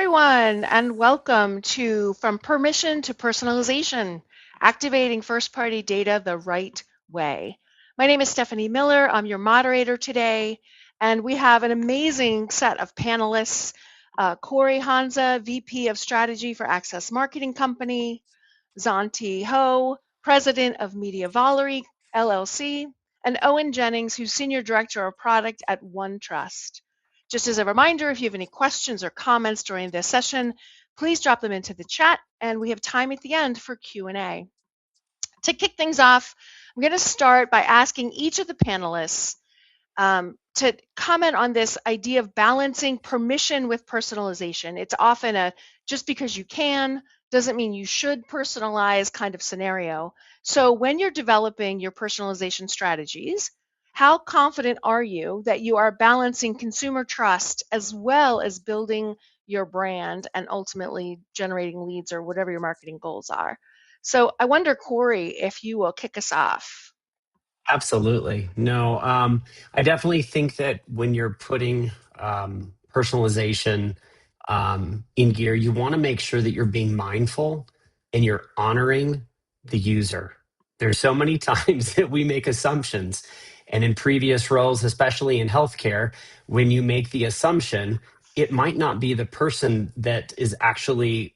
everyone, and welcome to From Permission to Personalization, activating first-party data the right way. My name is Stephanie Miller. I'm your moderator today, and we have an amazing set of panelists. Corey Hanza, VP of Strategy for Access Marketing Company, Zanti Ho, President of Media Valerie LLC, and Owen Jennings, who's Senior Director of Product at OneTrust. Just as a reminder, if you have any questions or comments during this session, please drop them into the chat, and we have time at the end for Q&A. To kick things off, I'm going to start by asking each of the panelists to comment on this idea of balancing permission with personalization. It's often a just because you can doesn't mean you should personalize kind of scenario. So when you're developing your personalization strategies, how confident are you that you are balancing consumer trust as well as building your brand and ultimately generating leads or whatever your marketing goals are? So I wonder, Corey, if you will kick us off. Absolutely. No, I definitely think that when you're putting personalization in gear, you want to make sure that you're being mindful and you're honoring the user. There's so many times that we make assumptions. And in previous roles, especially in healthcare, when you make the assumption, it might not be the person that is actually,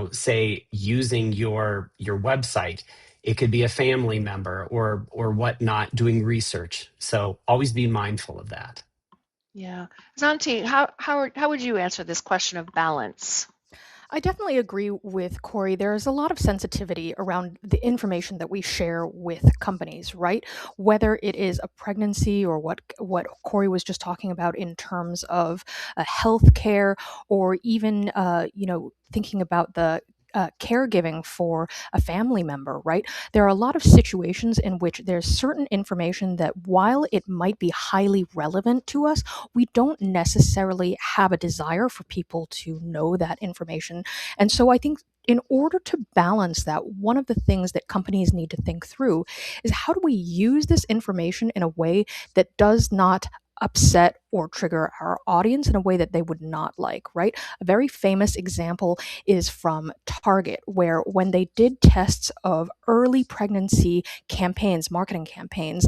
say using your website. It could be a family member or whatnot doing research. So always be mindful of that. Yeah. Zanti, how would you answer this question of balance? I definitely agree with Corey. There's a lot of sensitivity around the information that we share with companies, right? Whether it is a pregnancy or what Corey was just talking about in terms of healthcare, or even thinking about the caregiving for a family member, right? There are a lot of situations in which there's certain information that, while it might be highly relevant to us, we don't necessarily have a desire for people to know that information. And so I think in order to balance that, one of the things that companies need to think through is, how do we use this information in a way that does not upset or trigger our audience in a way that they would not like, right? A very famous example is from Target, where when they did tests of early pregnancy campaigns, marketing campaigns,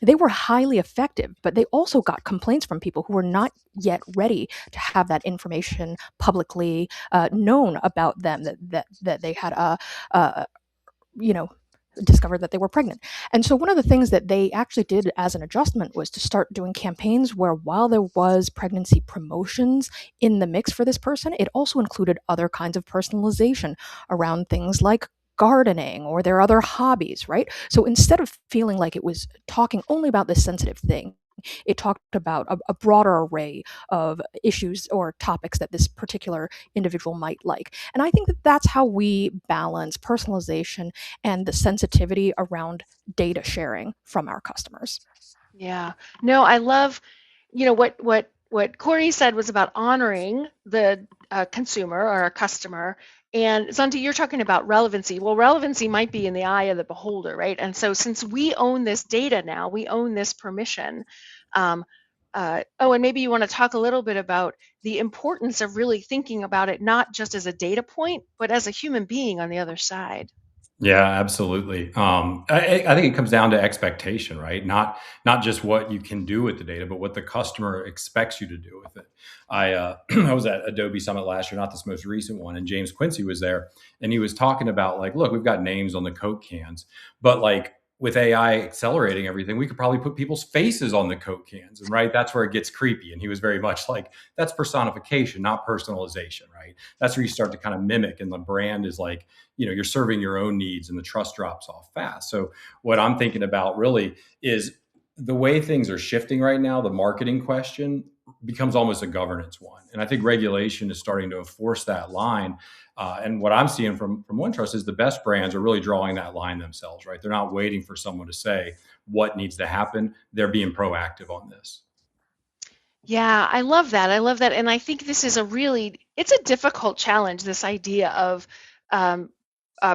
they were highly effective, but they also got complaints from people who were not yet ready to have that information publicly known about them, that they had discovered that they were pregnant. And so one of the things that they actually did as an adjustment was to start doing campaigns where, while there was pregnancy promotions in the mix for this person, it also included other kinds of personalization around things like gardening or their other hobbies, right? So instead of feeling like it was talking only about this sensitive thing, it talked about a broader array of issues or topics that this particular individual might like. And I think that that's how we balance personalization and the sensitivity around data sharing from our customers. Yeah. No, I love, what Corey said was about honoring the consumer or a customer. And Zanti, you're talking about relevancy. Well, relevancy might be in the eye of the beholder, right? And so since we own this data now, we own this permission. Um, and maybe you want to talk a little bit about the importance of really thinking about it, not just as a data point, but as a human being on the other side. Yeah, absolutely. I think it comes down to expectation, right? Not just what you can do with the data, but what the customer expects you to do with it. I was at Adobe Summit last year, not this most recent one, and James Quincy was there, and he was talking about, like, look, we've got names on the Coke cans, but like, with AI accelerating everything, we could probably put people's faces on the Coke cans, and right, that's where it gets creepy. And he was very much like, that's personification, not personalization, right? That's where you start to kind of mimic, and the brand is like, you're serving your own needs, and the trust drops off fast. So what I'm thinking about really is the way things are shifting right now. The marketing question becomes almost a governance one, and I think regulation is starting to enforce that line. And what I'm seeing from OneTrust is the best brands are really drawing that line themselves, right? They're not waiting for someone to say what needs to happen. They're being proactive on this. Yeah, I love that. I love that. And I think this is it's a difficult challenge, this idea of um,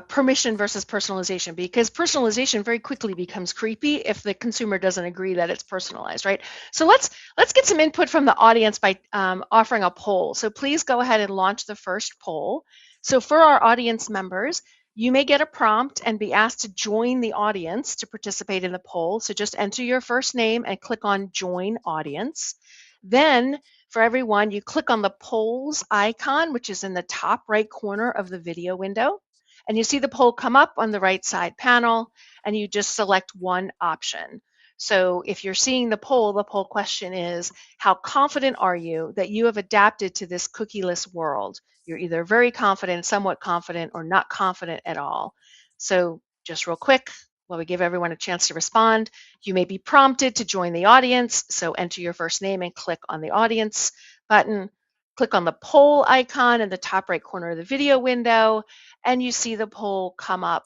permission versus personalization, because personalization very quickly becomes creepy if the consumer doesn't agree that it's personalized, right? So let's get some input from the audience by offering a poll. So please go ahead and launch the first poll. So for our audience members, you may get a prompt and be asked to join the audience to participate in the poll. So just enter your first name and click on Join Audience. Then for everyone, you click on the polls icon, which is in the top right corner of the video window. And you see the poll come up on the right side panel, and you just select one option. So if you're seeing the poll question is, how confident are you that you have adapted to this cookieless world? You're either very confident, somewhat confident, or not confident at all. So just real quick, while we give everyone a chance to respond, you may be prompted to join the audience. So enter your first name and click on the audience button. Click on the poll icon in the top right corner of the video window, and you see the poll come up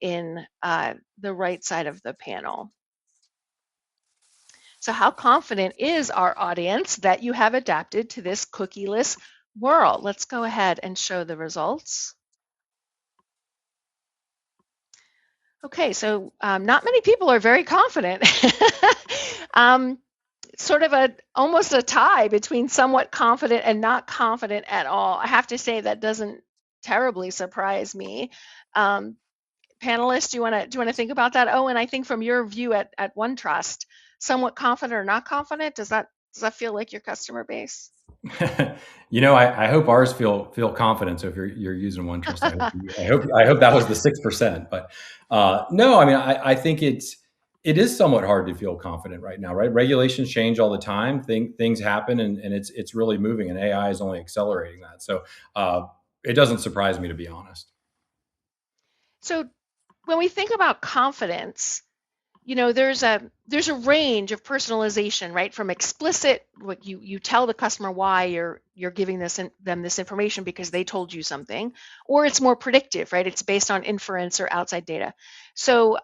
in the right side of the panel. So how confident is our audience that you have adapted to this cookieless world? Let's go ahead and show the results. Okay, so not many people are very confident. Sort of almost a tie between somewhat confident and not confident at all. I have to say that doesn't terribly surprise me. Panelists, do you want to think about that? Oh, and I think from your view at OneTrust, somewhat confident or not confident, does that feel like your customer base? I hope ours feel confident. So if you're using OneTrust, I hope that was the 6%. But no, I mean, I think it is somewhat hard to feel confident right now, right? Regulations change all the time. Things happen, and it's really moving, and AI is only accelerating that. So it doesn't surprise me, to be honest. So when we think about confidence, there's a range of personalization, right? From explicit, what you tell the customer why you're giving them this information because they told you something, or it's more predictive, right? It's based on inference or outside data. So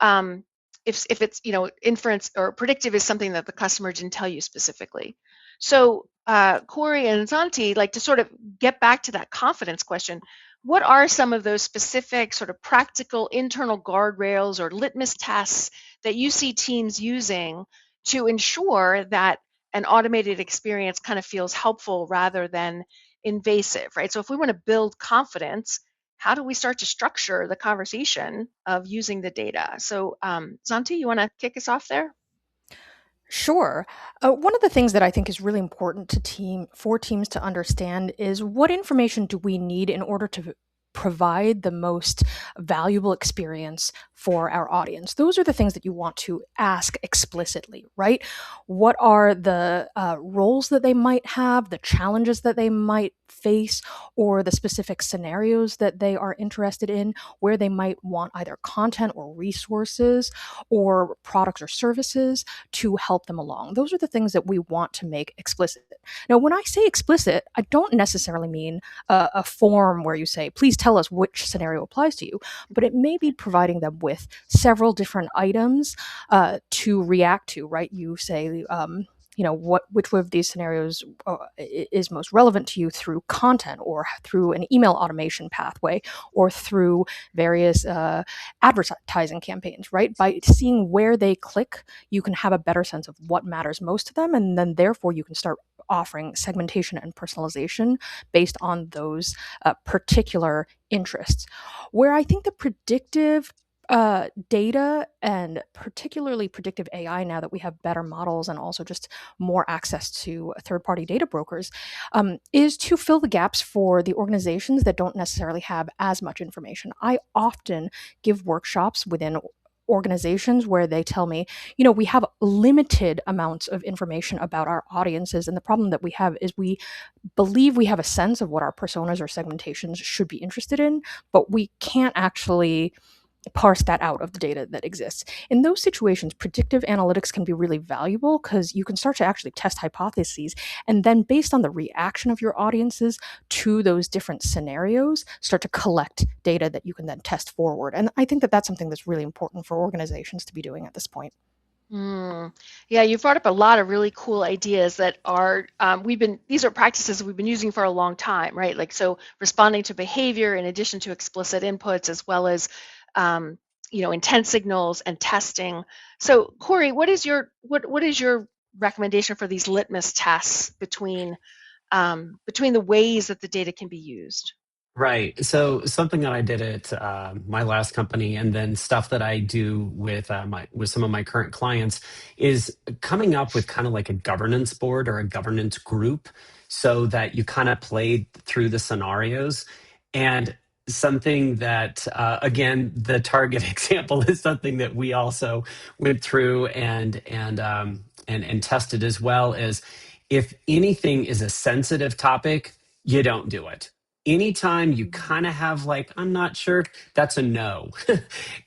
if it's inference or predictive is something that the customer didn't tell you specifically. So Corey and Zanti, like to sort of get back to that confidence question. What are some of those specific sort of practical internal guardrails or litmus tests that you see teams using to ensure that an automated experience kind of feels helpful rather than invasive, right? So if we want to build confidence, how do we start to structure the conversation of using the data? So Zanti, you want to kick us off there? Sure. One of the things that I think is really important for teams to understand is what information do we need in order to provide the most valuable experience for our audience. Those are the things that you want to ask explicitly, right? What are the roles that they might have, the challenges that they might face, or the specific scenarios that they are interested in, where they might want either content or resources or products or services to help them along. Those are the things that we want to make explicit. Now, when I say explicit, I don't necessarily mean a form where you say, please tell us which scenario applies to you, but it may be providing them with several different items to react to, right? You say, which of these scenarios is most relevant to you through content or through an email automation pathway or through various advertising campaigns, right? By seeing where they click, you can have a better sense of what matters most to them. And then therefore you can start offering segmentation and personalization based on those particular interests. Where I think the predictive data and particularly predictive AI, now that we have better models and also just more access to third-party data brokers, is to fill the gaps for the organizations that don't necessarily have as much information. I often give workshops within organizations where they tell me, we have limited amounts of information about our audiences. And the problem that we have is we believe we have a sense of what our personas or segmentations should be interested in, but we can't actually parse that out of the data that exists. In those situations, predictive analytics can be really valuable because you can start to actually test hypotheses and then based on the reaction of your audiences to those different scenarios, start to collect data that you can then test forward. And I think that that's something that's really important for organizations to be doing at this point. Mm. Yeah, you've brought up a lot of really cool ideas that are these are practices we've been using for a long time, right? Like so responding to behavior in addition to explicit inputs as well as um, intent signals and testing. So Corey, what is your recommendation for these litmus tests between the ways that the data can be used? Right. So something that I did at my last company, and then stuff that I do with with some of my current clients, is coming up with kind of like a governance board or a governance group, so that you kind of play through the scenarios. And something that, again, the Target example is something that we also went through and tested, as well as if anything is a sensitive topic, you don't do it. Anytime you kind of have like, I'm not sure, that's a no.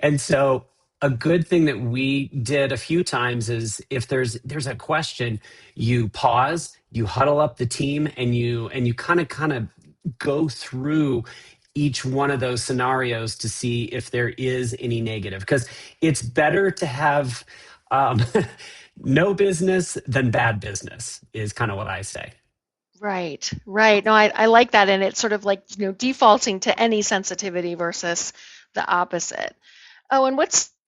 And so a good thing that we did a few times is if there's a question, you pause, you huddle up the team, and you kind of go through each one of those scenarios to see if there is any negative, because it's better to have um, no business than bad business, is kind of what I say. Right, right. No, I like that. And it's sort of like, defaulting to any sensitivity versus the opposite. Oh, and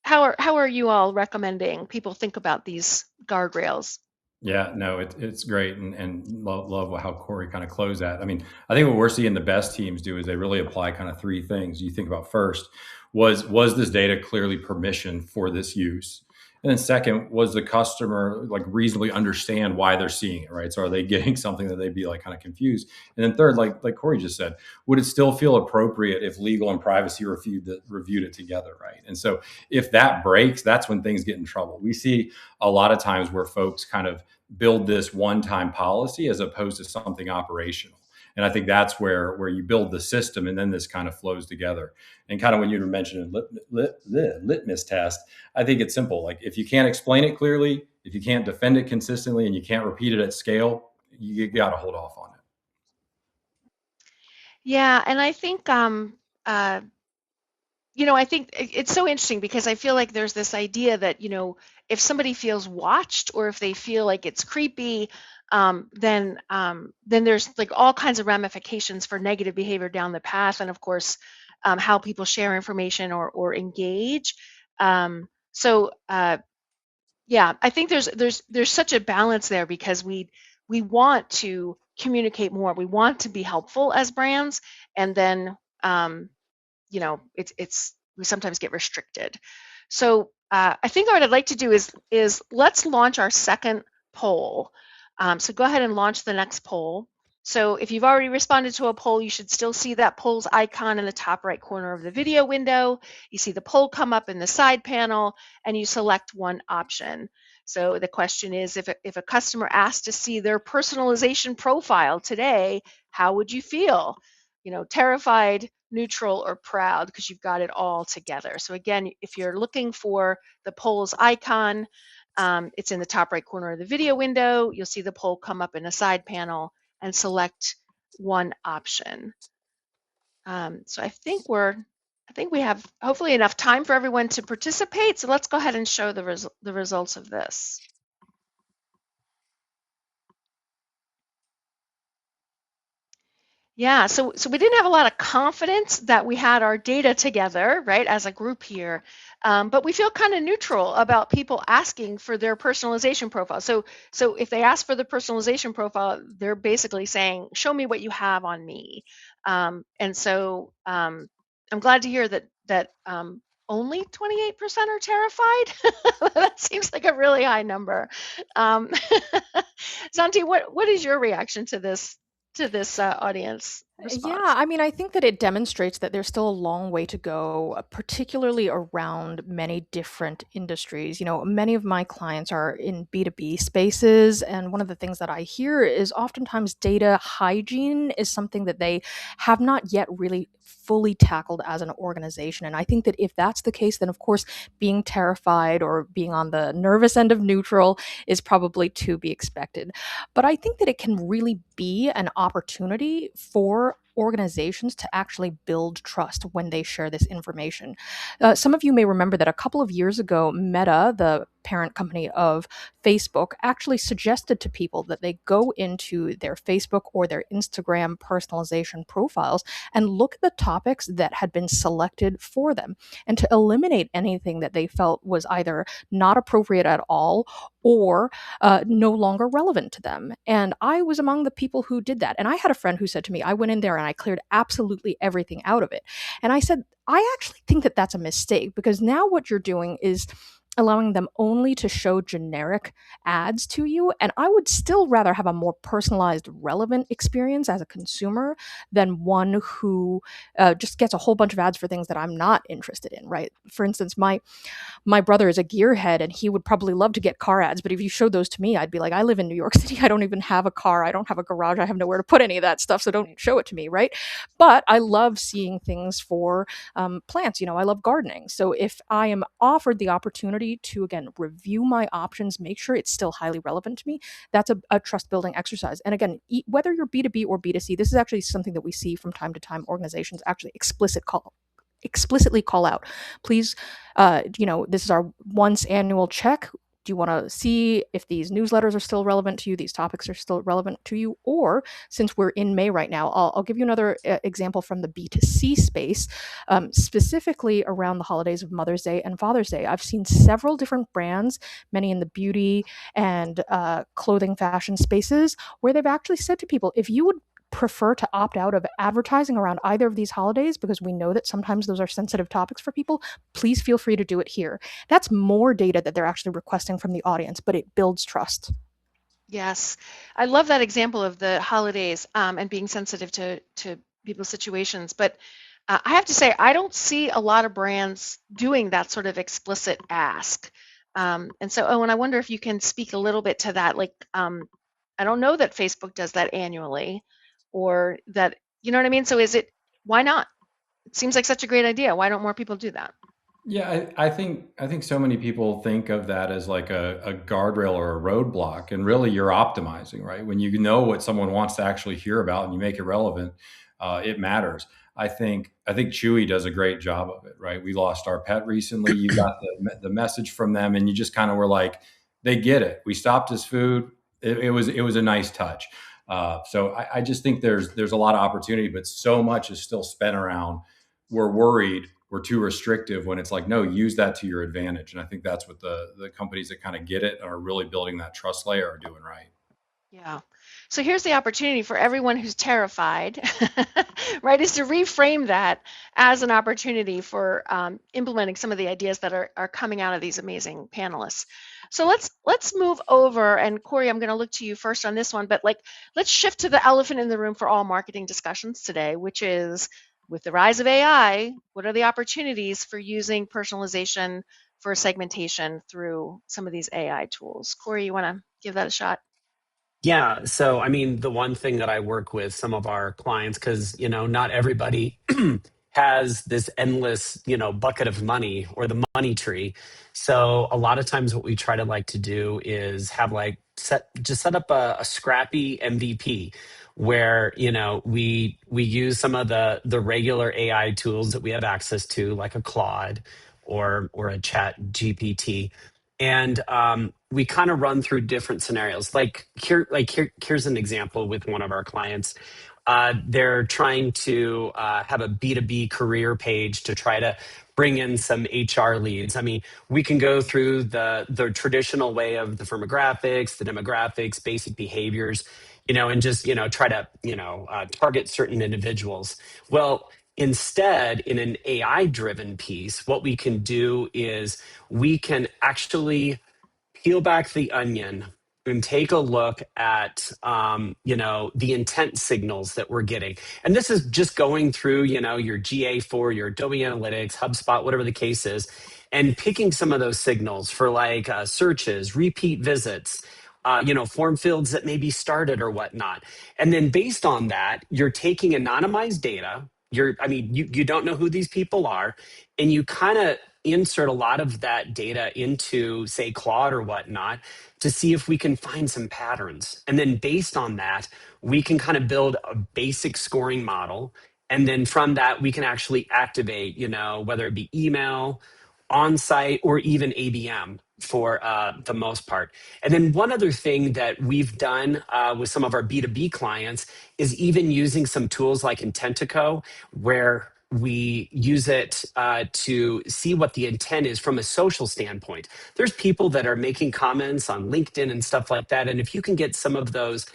how are you all recommending people think about these guardrails? Yeah, no, it's great, and love how Corey kind of closed that. I mean, I think what we're seeing the best teams do is they really apply kind of three things. You think about first, was this data clearly permissioned for this use? And then second, was the customer like reasonably understand why they're seeing it, right? So are they getting something that they'd be like kind of confused? And then third, like Corey just said, would it still feel appropriate if legal and privacy reviewed it together, right? And so if that breaks, that's when things get in trouble. We see a lot of times where folks kind of build this one-time policy as opposed to something operational. And I think that's where you build the system, and then this kind of flows together. And kind of when you were mentioning litmus test, I think it's simple. Like if you can't explain it clearly, if you can't defend it consistently, and you can't repeat it at scale, you got to hold off on it. Yeah, and I think uh, I think it's so interesting because I feel like there's this idea that, if somebody feels watched or if they feel like it's creepy, then there's like all kinds of ramifications for negative behavior down the path, and of course, how people share information or engage. So yeah, I think there's such a balance there because we want to communicate more, we want to be helpful as brands, and then it's we sometimes get restricted. So I think what I'd like to do is let's launch our second poll. So go ahead and launch the next poll. So if you've already responded to a poll, you should still see that polls icon in the top right corner of the video window. You see the poll come up in the side panel, and you select one option. So the question is, if a customer asked to see their personalization profile today, how would you feel? Terrified, neutral, or proud, because you've got it all together. So again, if you're looking for the polls icon, it's in the top right corner of the video window. You'll see the poll come up in a side panel and select one option. So I think we have hopefully enough time for everyone to participate. So let's go ahead and show the results of this. Yeah, so we didn't have a lot of confidence that we had our data together, right, as a group here, but we feel kind of neutral about people asking for their personalization profile. So if they ask for the personalization profile, they're basically saying, "Show me what you have on me," and so I'm glad to hear that only 28% are terrified. That seems like a really high number. Um, Santi, what is your reaction to this audience Yeah, response? I mean, I think that it demonstrates that there's still a long way to go, particularly around many different industries. Many of my clients are in B2B spaces, and one of the things that I hear is oftentimes data hygiene is something that they have not yet really fully tackled as an organization. And I think that if that's the case, then of course, being terrified or being on the nervous end of neutral is probably to be expected. But I think that it can really be an opportunity for organizations to actually build trust when they share this information. Some of you may remember that a couple of years ago, Meta, the parent company of Facebook, actually suggested to people that they go into their Facebook or their Instagram personalization profiles and look at the topics that had been selected for them, and to eliminate anything that they felt was either not appropriate at all or no longer relevant to them. And I was among the people who did that. And I had a friend who said to me, I went in there and I cleared absolutely everything out of it. And I said, I actually think that that's a mistake, because now what you're doing is allowing them only to show generic ads to you. And I would still rather have a more personalized, relevant experience as a consumer than one who just gets a whole bunch of ads for things that I'm not interested in, right? For instance, my brother is a gearhead and he would probably love to get car ads, but if you showed those to me, I'd be like, I live in New York City. I don't even have a car. I don't have a garage. I have nowhere to put any of that stuff. So don't show it to me, right? But I love seeing things for plants. I love gardening. So if I am offered the opportunity to, again, review my options, make sure it's still highly relevant to me, that's a trust building exercise. And again, whether you're B2B or B2C, this is actually something that we see from time to time. Organizations actually explicitly call out, please, this is our once annual check. Do you want to see if these newsletters are still relevant to you, these topics are still relevant to you? Or since we're in May right now, I'll give you another example from the B2C space, specifically around the holidays of Mother's Day and Father's Day. I've seen several different brands, many in the beauty and clothing fashion spaces, where they've actually said to people, if you would prefer to opt out of advertising around either of these holidays, because we know that sometimes those are sensitive topics for people, please feel free to do it here. That's more data that they're actually requesting from the audience, but it builds trust. Yes, I love that example of the holidays and being sensitive to people's situations. But I have to say, I don't see a lot of brands doing that sort of explicit ask. And so, Owen, I wonder if you can speak a little bit to that. Like, I don't know that Facebook does that annually, or that, you know what I mean? So why not? It seems like such a great idea. Why don't more people do that? Yeah, I think so many people think of that as like a guardrail or a roadblock, and really you're optimizing, right? When you know what someone wants to actually hear about and you make it relevant, it matters. I think Chewy does a great job of it, right? We lost our pet recently. You got the message from them, and you just kind of were like, they get it. We stopped his food. It was a nice touch. So I just think there's a lot of opportunity, but so much is still spent around. We're worried we're too restrictive, when it's like, no, use that to your advantage. And I think that's what the companies that kind of get it and are really building that trust layer are doing right. Yeah. So here's the opportunity for everyone who's terrified, right, is to reframe that as an opportunity for implementing some of the ideas that are coming out of these amazing panelists. So let's move over, and Corey, I'm going to look to you first on this one, but let's shift to the elephant in the room for all marketing discussions today, which is, with the rise of AI, what are the opportunities for using personalization for segmentation through some of these AI tools? Corey, you want to give that a shot? Yeah. So, I mean, the one thing that I work with some of our clients, because, not everybody has this endless, bucket of money or the money tree. So, a lot of times what we try to like to do is have set up a scrappy MVP where, we use some of the regular AI tools that we have access to, like a Claude or a Chat GPT, and we kind of run through different scenarios. Here's an example with one of our clients. They're trying to have a B2B career page to try to bring in some HR leads. I mean, we can go through the traditional way of the firmographics, the demographics, basic behaviors, and just try to target certain individuals. Well, instead, in an AI driven piece, what we can do is we can actually peel back the onion and take a look at the intent signals that we're getting. And this is just going through your GA4, your Adobe Analytics, HubSpot, whatever the case is, and picking some of those signals for searches, repeat visits, form fields that may be started or whatnot. And then based on that, you're taking anonymized data. You don't know who these people are, and you kind of insert a lot of that data into, say, Claude or whatnot, to see if we can find some patterns. And then based on that, we can kind of build a basic scoring model. And then from that, we can actually activate, whether it be email, on-site, or even ABM for the most part. And then one other thing that we've done with some of our B2B clients is even using some tools like Intentico, where we use it to see what the intent is from a social standpoint. There's people that are making comments on LinkedIn and stuff like that, and if you can get some of those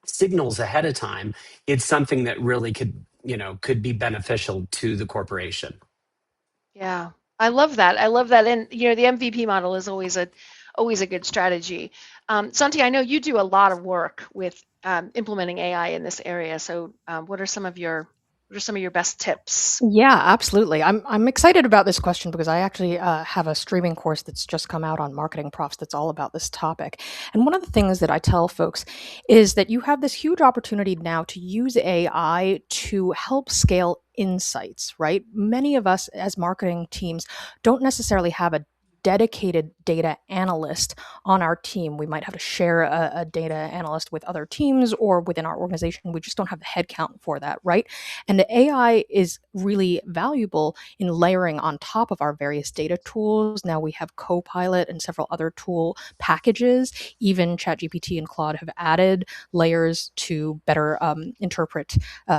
signals ahead of time, it's something that really could be beneficial to the corporation. Yeah, I love that. I love that. And the MVP model is always a good strategy. Santi, I know you do a lot of work with implementing AI in this area. So, what are some of your best tips? Yeah, absolutely. I'm excited about this question because I actually have a streaming course that's just come out on marketing profs that's all about this topic. And one of the things that I tell folks is that you have this huge opportunity now to use AI to help scale insights, right? Many of us as marketing teams don't necessarily have a dedicated data analyst on our team. We might have to share a data analyst with other teams or within our organization. We just don't have the headcount for that, right? And the AI is really valuable in layering on top of our various data tools. Now we have Copilot and several other tool packages. Even ChatGPT and Claude have added layers to better interpret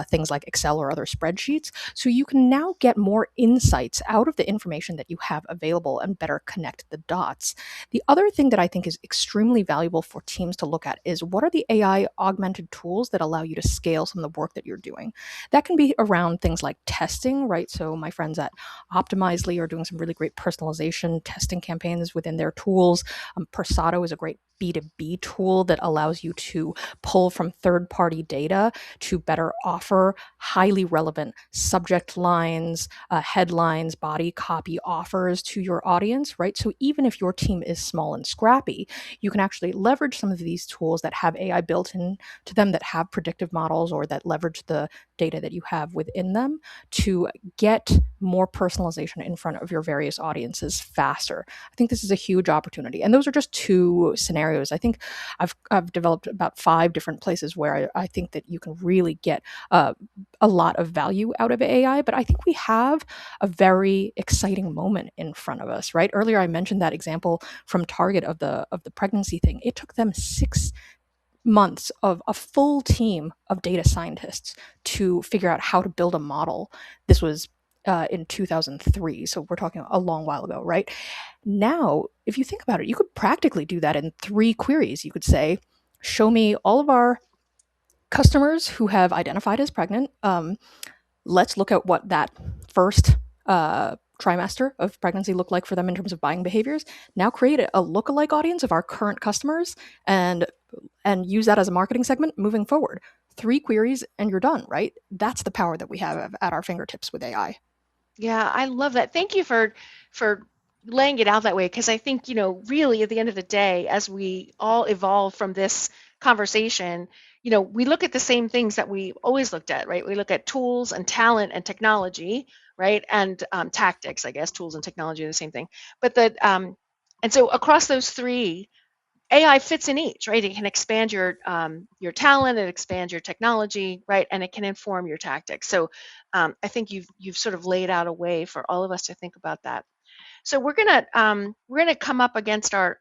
things like Excel or other spreadsheets. So you can now get more insights out of the information that you have available and better connect the dots. The other thing that I think is extremely valuable for teams to look at is what are the AI augmented tools that allow you to scale some of the work that you're doing. That can be around things like testing, right? So my friends at Optimizely are doing some really great personalization testing campaigns within their tools. Persado is a great B2B tool that allows you to pull from third-party data to better offer highly relevant subject lines, headlines, body copy offers to your audience, right? So even if your team is small and scrappy, you can actually leverage some of these tools that have AI built into them, that have predictive models or that leverage the data that you have within them to get more personalization in front of your various audiences faster. I think this is a huge opportunity. And those are just two scenarios. I think I've developed about 5 different places where I think that you can really get a lot of value out of AI. But I think we have a very exciting moment in front of us, right? Earlier I mentioned that example from Target of the pregnancy thing. It took them 6 months of a full team of data scientists to figure out how to build a model. This was in 2003, so we're talking a long while ago, right? Now, if you think about it, you could practically do that in 3 queries. You could say, show me all of our customers who have identified as pregnant. Let's look at what that first trimester of pregnancy looked like for them in terms of buying behaviors. Now create a lookalike audience of our current customers and use that as a marketing segment moving forward. 3 queries and you're done, right? That's the power that we have at our fingertips with AI. Yeah, I love that. Thank you for laying it out that way, because I think, really at the end of the day, as we all evolve from this conversation, we look at the same things that we always looked at, right? We look at tools and talent and technology, right? And tactics, I guess. Tools and technology are the same thing. But and so across those 3, AI fits in each, right? It can expand your talent, it expands your technology, right? And it can inform your tactics. So I think you've sort of laid out a way for all of us to think about that. So we're gonna come up against our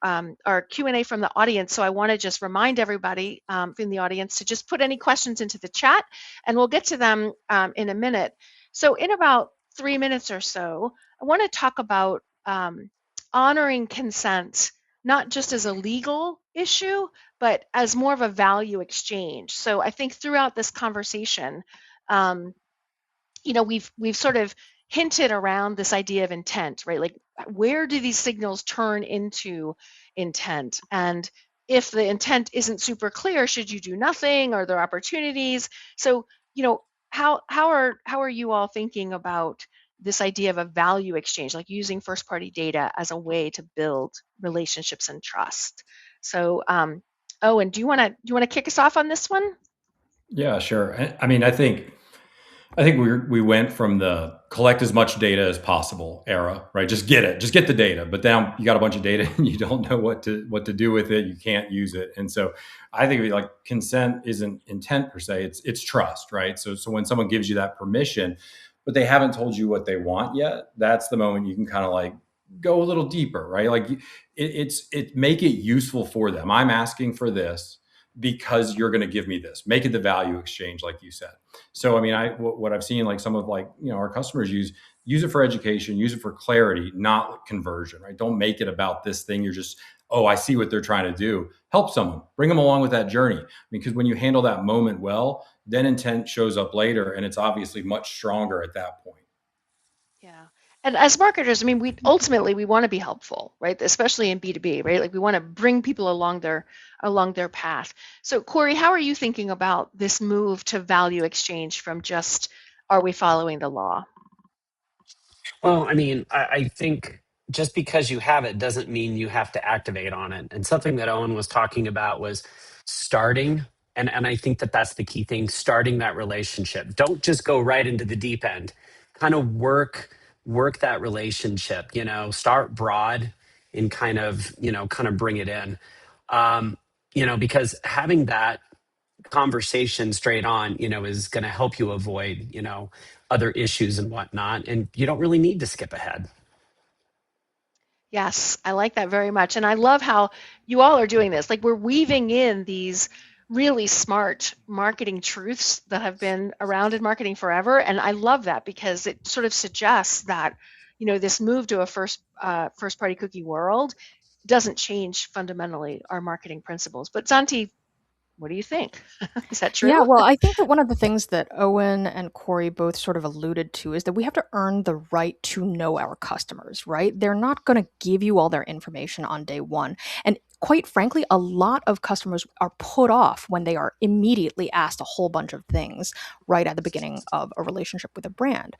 Q&A from the audience. So I want to just remind everybody in the audience to just put any questions into the chat, and we'll get to them in a minute. So in about 3 minutes or so, I want to talk about honoring consent, not just as a legal issue, but as more of a value exchange. So I think throughout this conversation, um, we've sort of hinted around this idea of intent, right? Like, where do these signals turn into intent? And if the intent isn't super clear, should you do nothing? Are there opportunities? So, how are you all thinking about this idea of a value exchange, like using first party data as a way to build relationships and trust? So, Owen, do you want to kick us off on this one? Yeah, sure. I mean, I think I think we went from the collect as much data as possible era, right? Just get it, just get the data. But now you got a bunch of data and you don't know what to do with it. You can't use it, and so I think like consent isn't intent per se; it's trust, right? So when someone gives you that permission, but they haven't told you what they want yet, that's the moment you can kind of like go a little deeper, right? Like it make it useful for them. I'm asking for this because you're going to give me this. Make it the value exchange, like you said. So, I mean, what I've seen, like some of like our customers use it for education, use it for clarity, not conversion, right? Don't make it about this thing. You're just, oh, I see what they're trying to do. Help someone, bring them along with that journey, because when you handle that moment well, then intent shows up later, and it's obviously much stronger at that point. Yeah. And as marketers, I mean, we want to be helpful, right? Especially in B2B, right? Like we want to bring people along their path. So Corey, how are you thinking about this move to value exchange from just are we following the law? Well, I mean, I think just because you have it doesn't mean you have to activate on it. And something that Owen was talking about was starting. And I think that that's the key thing, starting that relationship. Don't just go right into the deep end. Kind of work that relationship, start broad and kind of bring it in. Because having that conversation straight on, is going to help you avoid, other issues and whatnot. And you don't really need to skip ahead. Yes, I like that very much. And I love how you all are doing this. Like we're weaving in these really smart marketing truths that have been around in marketing forever. And I love that because it sort of suggests that, this move to a first party cookie world doesn't change fundamentally our marketing principles. But Zanti, what do you think? Is that Yeah, true? well, I think that one of the things that Owen and Corey both sort of alluded to is that we have to earn the right to know our customers, right? They're not going to give you all their information on day one. And quite frankly, a lot of customers are put off when they are immediately asked a whole bunch of things right at the beginning of a relationship with a brand.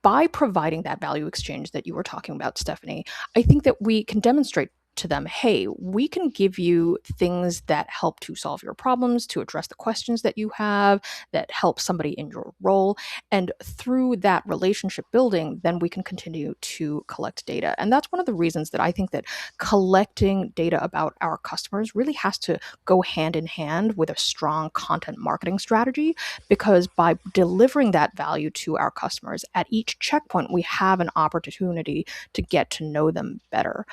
By providing that value exchange that you were talking about, Stephanie, I think that we can demonstrate to them, hey, we can give you things that help to solve your problems, to address the questions that you have, that help somebody in your role. And through that relationship building, then we can continue to collect data. And that's one of the reasons that I think that collecting data about our customers really has to go hand in hand with a strong content marketing strategy, because by delivering that value to our customers at each checkpoint, we have an opportunity to get to know them better.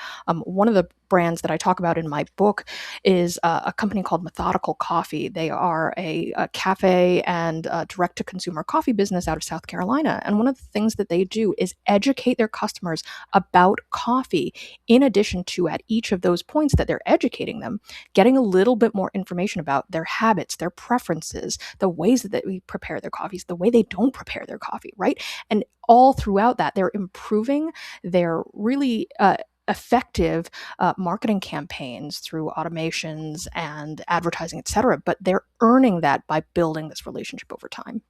One of the brands that I talk about in my book is a company called Methodical Coffee. They are a cafe and direct-to-consumer coffee business out of South Carolina. And one of the things that they do is educate their customers about coffee, in addition to at each of those points that they're educating them, getting a little bit more information about their habits, their preferences, the ways that we prepare their coffees, the way they don't prepare their coffee, right? And all throughout that, they're improving their really effective marketing campaigns through automations and advertising, et cetera. But they're earning that by building this relationship over time.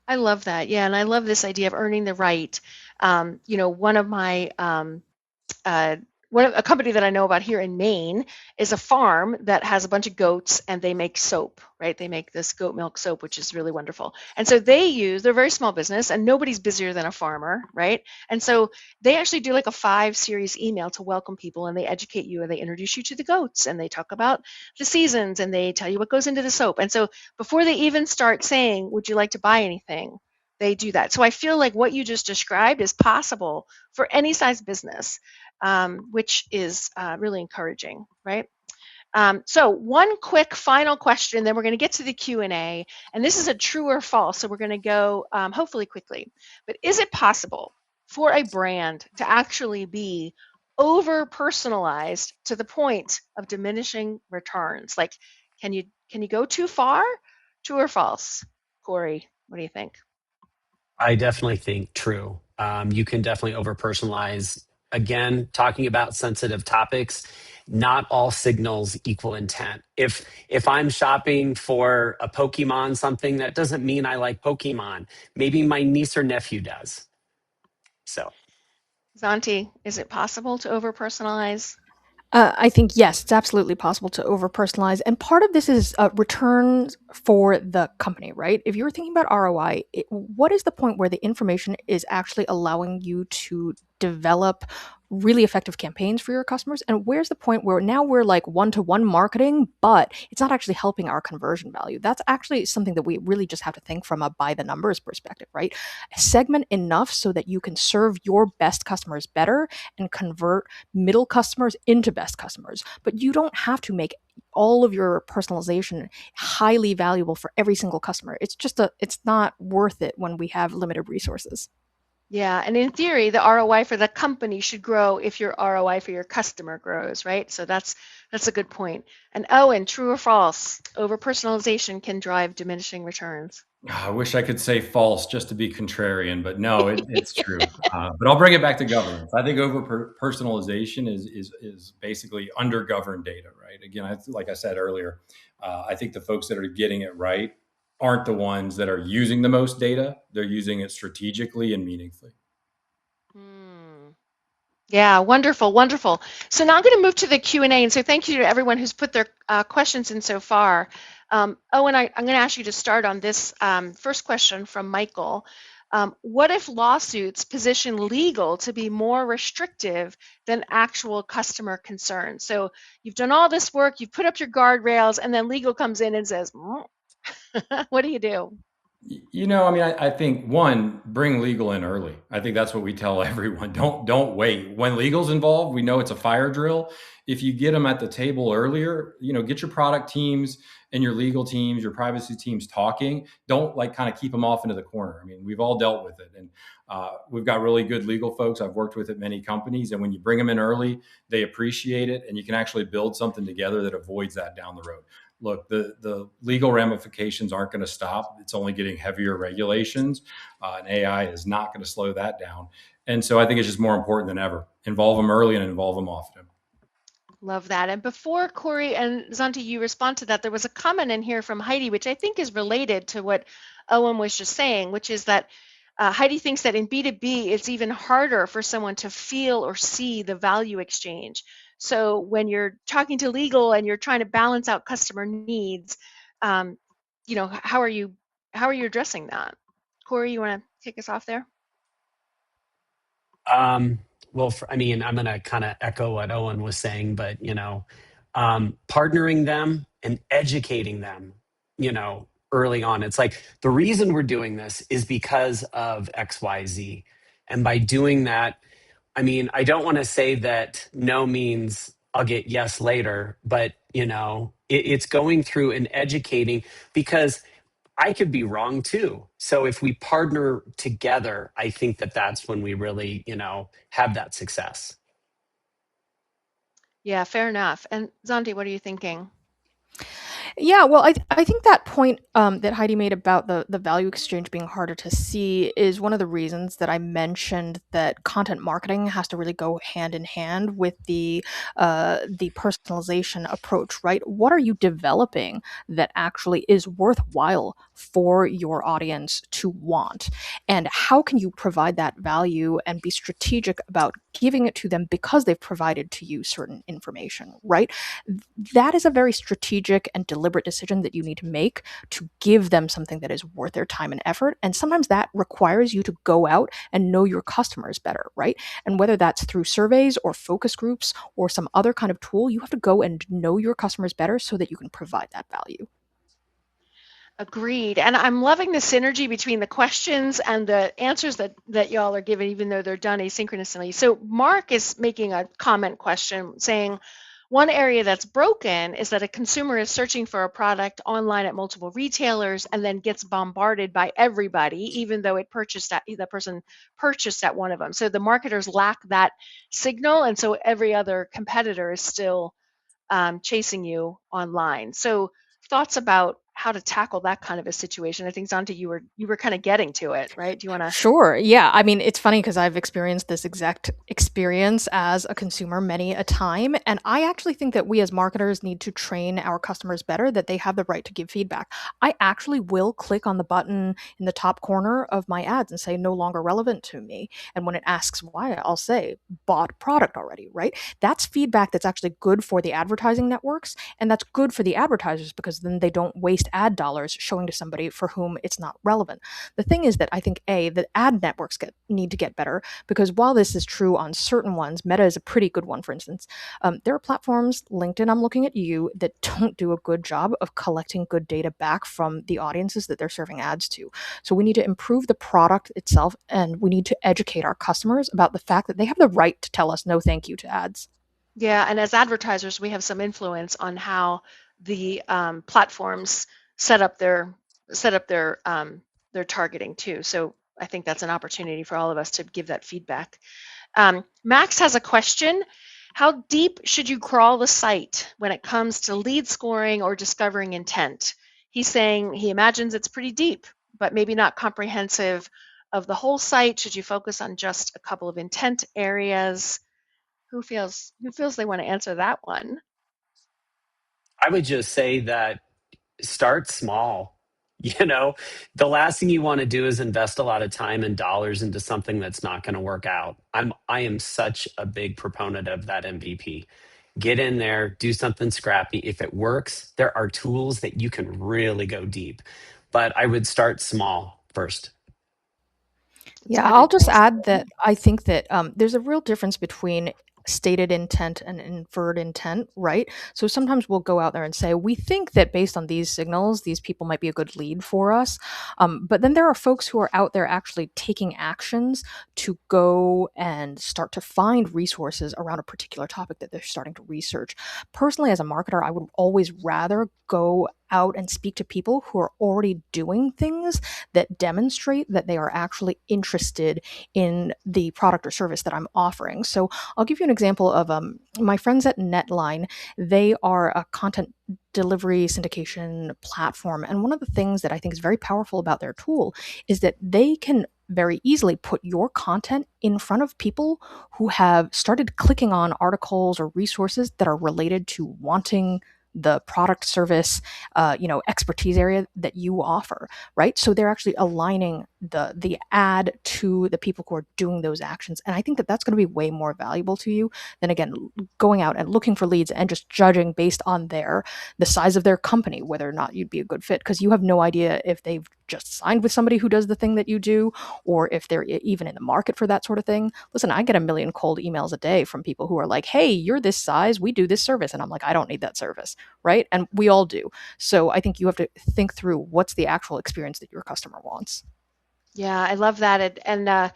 I love that. Yeah, and I love this idea of earning the right. One of my uh, a company that I know about here in Maine is a farm that has a bunch of goats and they make soap, right? They make this goat milk soap, which is really wonderful. And so they're a very small business and nobody's busier than a farmer, right? And so they actually do like a 5 series email to welcome people and they educate you and they introduce you to the goats and they talk about the seasons and they tell you what goes into the soap. And so before they even start saying, would you like to buy anything? They do that. So I feel like what you just described is possible for any size business, which is really encouraging, right? So one quick final question, then we're going to get to the Q&A. And this is a true or false, so we're going to go hopefully quickly. But is it possible for a brand to actually be over personalized to the point of diminishing returns? Like, can you go too far? True or false? Corey, what do you think? I definitely think true. You can definitely over personalize. Again, talking about sensitive topics, not all signals equal intent. If I'm shopping for a Pokemon something, that doesn't mean I like Pokemon. Maybe my niece or nephew does. So Zanti, is it possible to over personalize? I think, yes, it's absolutely possible to over personalize. And part of this is returns for the company, right? If you're thinking about ROI, what is the point where the information is actually allowing you to develop really effective campaigns for your customers? And where's the point where now we're like one-to-one marketing, but it's not actually helping our conversion value? That's actually something that we really just have to think from a by the numbers perspective, right? Segment enough so that you can serve your best customers better and convert middle customers into best customers. But you don't have to make all of your personalization highly valuable for every single customer. It's not worth it when we have limited resources. Yeah, and in theory, the ROI for the company should grow if your ROI for your customer grows, right? So that's a good point. And Owen, true or false? Over personalization can drive diminishing returns. I wish I could say false just to be contrarian, but no, it's true. But I'll bring it back to governance. I think over personalization is basically under governed data, right? Again, like I said earlier, I think the folks that are getting it right aren't the ones that are using the most data. They're using it strategically and meaningfully. Hmm. Yeah, wonderful, wonderful. So now I'm going to move to the Q&A, and so thank you to everyone who's put their questions in so far. Owen, I'm going to ask you to start on this first question from Michael. What if lawsuits position legal to be more restrictive than actual customer concerns? So you've done all this work, you've put up your guardrails, and then legal comes in and says, what do you do? I mean, I think one, bring legal in early. I think that's what we tell everyone. Don't wait. When legal's involved, we know it's a fire drill. If you get them at the table earlier, get your product teams and your legal teams, your privacy teams talking. Don't like kind of keep them off into the corner. I mean, we've all dealt with it, and we've got really good legal folks. I've worked with at many companies, and when you bring them in early, they appreciate it, and you can actually build something together that avoids that down the road. Look, the legal ramifications aren't going to stop. It's only getting heavier regulations, and AI is not going to slow that down. And so I think it's just more important than ever. Involve them early and involve them often. Love that. And before Corey and Zanti, you respond to that, there was a comment in here from Heidi, which I think is related to what Owen was just saying, which is that Heidi thinks that in B2B, it's even harder for someone to feel or see the value exchange. So when you're talking to legal and you're trying to balance out customer needs, how are you addressing that? Corey, you want to kick us off there? Um, well, I mean, I'm going to kind of echo what Owen was saying, but partnering them and educating them, early on. It's like the reason we're doing this is because of X, Y, Z, and by doing that, I mean, I don't want to say that no means I'll get yes later, but it's going through and educating because I could be wrong too. So if we partner together, I think that that's when we really, have that success. Yeah, fair enough. And Zanti, what are you thinking? Yeah, well, I think that point that Heidi made about the value exchange being harder to see is one of the reasons that I mentioned that content marketing has to really go hand in hand with the personalization approach, right? What are you developing that actually is worthwhile for your audience to want, and how can you provide that value and be strategic about giving it to them because they've provided to you certain information, right? That is a very strategic and deliberate decision that you need to make to give them something that is worth their time and effort. And sometimes that requires you to go out and know your customers better, right? And whether that's through surveys or focus groups or some other kind of tool, you have to go and know your customers better so that you can provide that value. Agreed. And I'm loving the synergy between the questions and the answers that y'all are giving, even though they're done asynchronously. So Mark is making a comment question saying, one area that's broken is that a consumer is searching for a product online at multiple retailers and then gets bombarded by everybody, even though the person purchased at one of them. So the marketers lack that signal, and so every other competitor is still chasing you online. So thoughts about how to tackle that kind of a situation. I think Zanti, you were kind of getting to it, right? Do you want to? Sure. Yeah. I mean, it's funny because I've experienced this exact experience as a consumer many a time. And I actually think that we as marketers need to train our customers better, that they have the right to give feedback. I actually will click on the button in the top corner of my ads and say no longer relevant to me. And when it asks why, I'll say bought product already, right? That's feedback that's actually good for the advertising networks. And that's good for the advertisers because then they don't waste ad dollars showing to somebody for whom it's not relevant. The thing is that I think the ad networks need to get better, because while this is true on certain ones, Meta is a pretty good one, for instance. There are platforms, LinkedIn, I'm looking at you, that don't do a good job of collecting good data back from the audiences that they're serving ads to. So we need to improve the product itself, and we need to educate our customers about the fact that they have the right to tell us no thank you to ads. Yeah, and as advertisers, we have some influence on how the platforms set up their set up their targeting too. So I think that's an opportunity for all of us to give that feedback. Max has a question. How deep should you crawl the site when it comes to lead scoring or discovering intent? He's saying he imagines it's pretty deep, but maybe not comprehensive of the whole site. Should you focus on just a couple of intent areas? Who feels they want to answer that one? I would just say that start small. You know, the last thing you want to do is invest a lot of time and dollars into something that's not going to work out. I am such a big proponent of that MVP. Get in there, do something scrappy. If it works, there are tools that you can really go deep. But I would start small first. That's Yeah, good I'll just advice. add that I think that there's a real difference between stated intent and inferred intent, right? So sometimes we'll go out there and say, we think that based on these signals, these people might be a good lead for us. But then there are folks who are out there actually taking actions to go and start to find resources around a particular topic that they're starting to research. Personally, as a marketer, I would always rather go out and speak to people who are already doing things that demonstrate that they are actually interested in the product or service that I'm offering. So I'll give you an example of my friends at Netline. They are a content delivery syndication platform. And one of the things that I think is very powerful about their tool is that they can very easily put your content in front of people who have started clicking on articles or resources that are related to wanting the product, service, expertise area that you offer, right? So they're actually aligning the ad to the people who are doing those actions, and I think that that's going to be way more valuable to you than, again, going out and looking for leads and just judging based on the size of their company whether or not you'd be a good fit, because you have no idea if they've just signed with somebody who does the thing that you do, or if they're even in the market for that sort of thing. Listen, I get a million cold emails a day from people who are like, hey, you're this size, we do this service, and I'm like, I don't need that service, right? And we all do. So I think you have to think through what's the actual experience that your customer wants. Yeah, I love that. And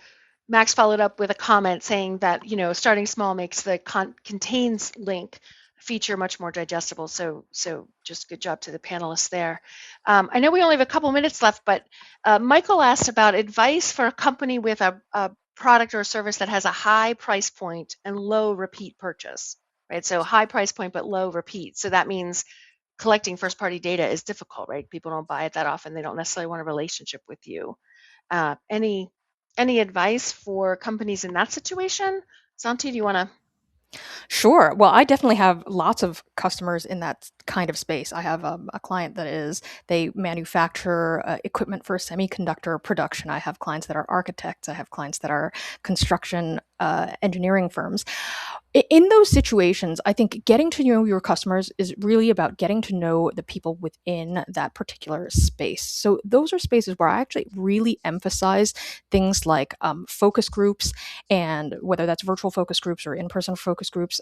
Max followed up with a comment saying that, starting small makes the contains link feature much more digestible. So just good job to the panelists there. I know we only have a couple minutes left, but Michael asked about advice for a company with a product or a service that has a high price point and low repeat purchase, right? So high price point, but low repeat. So that means collecting first party data is difficult, right? People don't buy it that often. They don't necessarily want a relationship with you. Uh, any any advice for companies in that situation? Santi, do you want to? Sure. Well, I definitely have lots of customers in that kind of space. I have a client they manufacture equipment for semiconductor production. I have clients that are architects. I have clients that are construction engineering firms. In those situations, I think getting to know your customers is really about getting to know the people within that particular space. So those are spaces where I actually really emphasize things like focus groups, and whether that's virtual focus groups or in-person focus groups,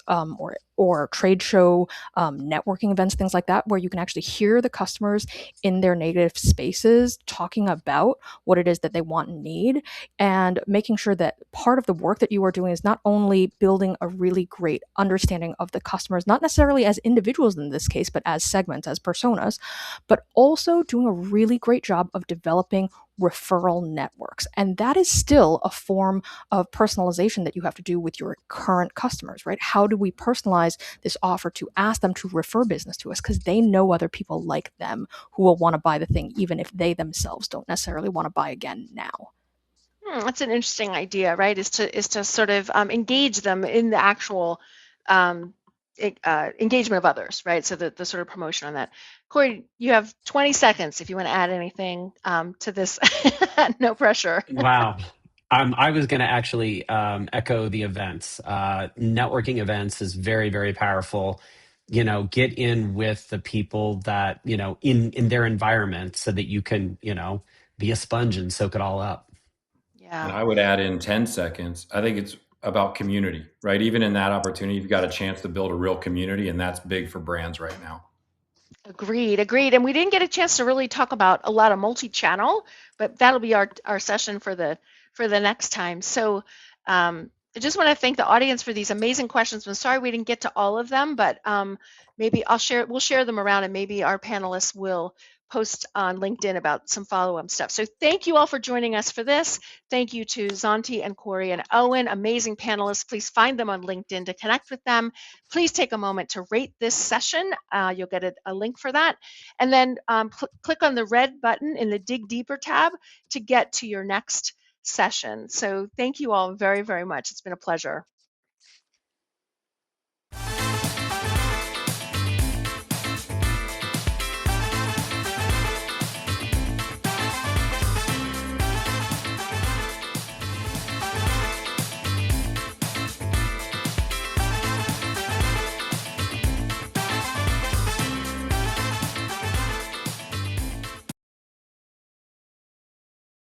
or trade show networking events, things like that, where you can actually hear the customers in their native spaces talking about what it is that they want and need, and making sure that part of the work that you are doing is not only building a really great understanding of the customers, not necessarily as individuals in this case, but as segments, as personas, but also doing a really great job of developing referral networks. And that is still a form of personalization that you have to do with your current customers, right? How do we personalize this offer to ask them to refer business to us? Because they know other people like them who will want to buy the thing, even if they themselves don't necessarily want to buy again now. That's an interesting idea, right? Is to sort of engage them in the actual engagement of others, right? So the sort of promotion on that. Corey, you have 20 seconds if you want to add anything to this. No pressure. Wow. I was going to actually echo the events. Networking events is very, very powerful. Get in with the people that, in their environment so that you can, be a sponge and soak it all up. Yeah. And I would add in 10 seconds. I think it's about community, right? Even in that opportunity, you've got a chance to build a real community, and that's big for brands right now. Agreed. And we didn't get a chance to really talk about a lot of multi-channel, but that'll be our session for the next time. So I just want to thank the audience for these amazing questions. I'm sorry we didn't get to all of them, but maybe we'll share them around, and maybe our panelists will post on LinkedIn about some follow-up stuff. So thank you all for joining us for this. Thank you to Zonti and Corey and Owen, amazing panelists. Please find them on LinkedIn to connect with them. Please take a moment to rate this session. You'll get a link for that. And then click on the red button in the Dig Deeper tab to get to your next session. So thank you all very, very much. It's been a pleasure.